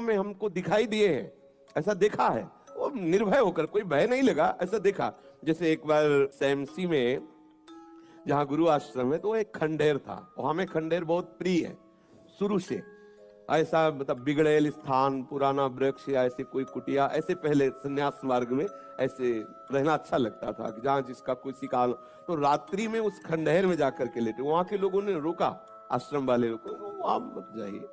में हमको दिखाई दिए हैं, ऐसा देखा है। वो निर्भय होकर, कोई भय नहीं लगा, ऐसा देखा। जैसे एक बार सैमसी में जहाँ गुरु आश्रम है, तो वो एक खंडेर था, और हमें खंडेर बहुत प्रिय है शुरू से। ऐसा मतलब बिगड़ेल स्थान, पुराना वृक्ष या ऐसे कोई कुटिया, ऐसे पहले संन्यास मार्ग में ऐसे रहना अच्छा लगता था कि जहाँ जिसका किसी का। तो रात्रि में उस खंडहर में जाकर के लेटे, वहां के लोगों ने रोका, आश्रम वाले लोग को, वहां मत जाइए।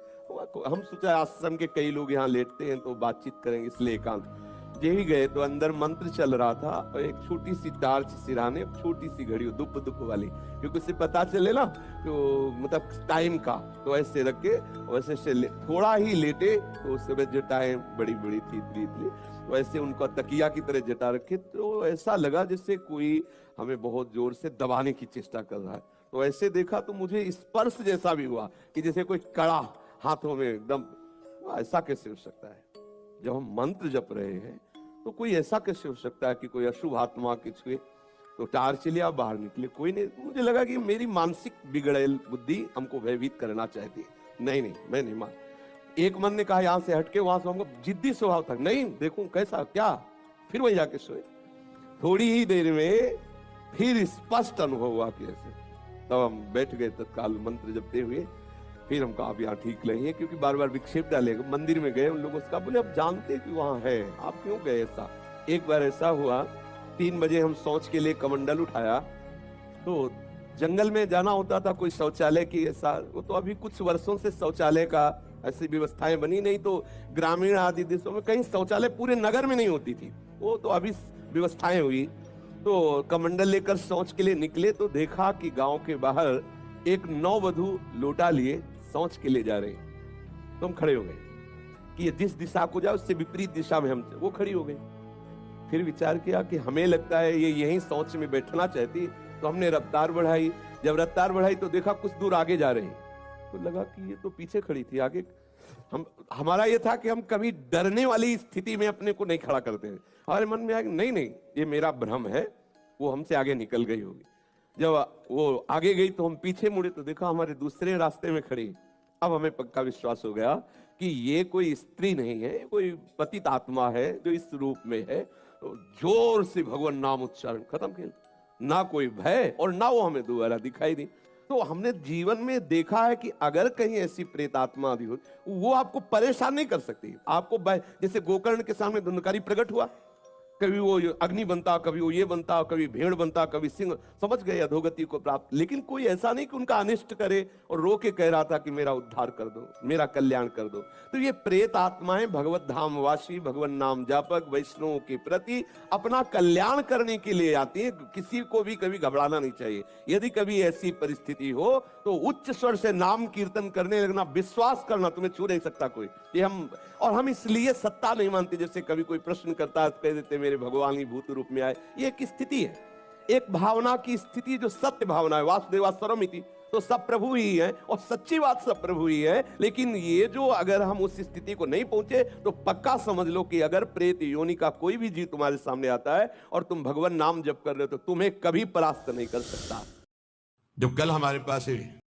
हम सोचा आश्रम के कई लोग यहाँ लेटते हैं तो बातचीत करेंगे, इसलिए एकांत। यही गए तो अंदर मंत्र चल रहा था, और एक छोटी सी टार्च सिराने, छोटी सी घड़ी दुप दुप वाली, क्योंकि उससे पता चले ना तो मतलब टाइम का। तो ऐसे रख के वैसे से थोड़ा ही लेटे, तो उस समय जटाएं बड़ी बड़ी थी, इतनी वैसे उनका तकिया की तरह जटा रखे, तो ऐसा लगा जैसे कोई हमें बहुत जोर से दबाने की चेष्टा कर रहा है। तो ऐसे देखा तो मुझे स्पर्श जैसा भी हुआ कि जैसे कोई कड़ा हाथों में एकदम। ऐसा कैसे हो सकता है? जब हम मंत्र जप रहे हैं तो कोई ऐसा कैसे हो सकता है कि कोई अशुभ आत्मा के छुए? तो टार्च लिया, बाहर निकले, कोई नहीं। मुझे लगा कि मेरी मानसिक बिगड़ेल बुद्धि हमको भयभीत करना चाहती है। नहीं नहीं, मैं नहीं मान। एक मन ने कहा यहां से हटके, वहां से हमको जिद्दी स्वभाव था, नहीं देखूं कैसा क्या। फिर वही जाके सोए। थोड़ी ही देर में फिर स्पष्ट अनुभव हुआ कि ऐसे। तब हम बैठ गए तत्काल मंत्र जपते हुए। फिर हम कहा अब यहाँ ठीक नहीं है, क्योंकि बार बार विक्षेप डालेगा। मंदिर में गए, उन लोगों से कहा, बोले अब जानते कि वहां है, आप क्यों गए? ऐसा एक बार ऐसा हुआ, 3 बजे हम शौच के लिए कमंडल उठाया, तो जंगल में जाना होता था, कोई शौचालय की ऐसा, वो तो अभी कुछ वर्षों से शौचालय का ऐसी व्यवस्थाएं बनी, नहीं तो ग्रामीण आदि देशों में कहीं शौचालय पूरे नगर में नहीं होती थी, वो तो अभी व्यवस्थाएं हुई। तो कमंडल लेकर शौच के लिए निकले, तो देखा कि गांव के बाहर एक नववधु लोटा लिए शौच के लिए जा रहे। तो हम खड़े हो गए कि ये जिस दिशा को जाए उससे विपरीत दिशा में हम, वो खड़ी हो गई। फिर विचार किया कि हमें लगता है ये यहीं शौच में बैठना चाहती, तो हमने रफ्तार बढ़ाई। जब रफ्तार बढ़ाई तो देखा कुछ दूर आगे जा रहे हैं, तो लगा कि ये तो पीछे खड़ी थी, आगे। हमारा ये था कि हम कभी डरने वाली स्थिति में अपने को नहीं खड़ा करते हैं। हमारे मन में आया कि नहीं नहीं, ये मेरा भ्रम है, वो हमसे आगे निकल गई होगी। जब वो आगे गई तो हम पीछे मुड़े, तो देखा हमारे दूसरे रास्ते में खड़ी। अब हमें पक्का विश्वास हो गया कि ये कोई स्त्री नहीं है, कोई पतित आत्मा है जो इस रूप में है। तो जोर से भगवान नाम उच्चारण खत्म किया, ना कोई भय और ना वो हमें दोबारा दिखाई दी। तो हमने जीवन में देखा है कि अगर कहीं ऐसी प्रेत आत्मा आदि हो, वो आपको परेशान नहीं कर सकती। आपको जैसे गोकर्ण के सामने धुंधकारी प्रकट हुआ, कभी वो अग्नि बनता, कभी वो ये बनता, कभी भेड़ बनता, कभी सिंह, समझ गए अधोगति को प्राप्त। लेकिन कोई ऐसा नहीं कि उनका अनिष्ट करे और रो के कह रहा था कि मेरा उद्धार कर दो, मेरा कल्याण कर दो। तो ये प्रेत आत्माएं भगवत धाम वासी, भगवान नाम जापक वैष्णवों के प्रति अपना कल्याण करने के लिए आती है। किसी को भी कभी घबराना नहीं चाहिए। यदि कभी ऐसी परिस्थिति हो तो उच्च स्वर से नाम कीर्तन करने लगना, विश्वास करना, तुम्हें छू नहीं सकता कोई। ये हम इसलिए सत्ता नहीं मानते। जैसे कभी कोई प्रश्न करता है, कह देते मेरे भगवान ही भूत रूप में आए। ये एक स्थिति है, एक भावना की स्थिति जो सत्य भावना है। वासुदेवा सर्वमिति, तो सब प्रभु ही है, और सच्ची बात सब प्रभु ही है। लेकिन ये जो अगर हम उस स्थिति को नहीं पहुंचे, तो पक्का समझ लो कि अगर प्रेत योनि का कोई भी जीव तुम्हारे सामने आता है और तुम भगवान नाम जप कर रहे हो, तो तुम्हें कभी परास्त नहीं कर सकता। जो कल हमारे पास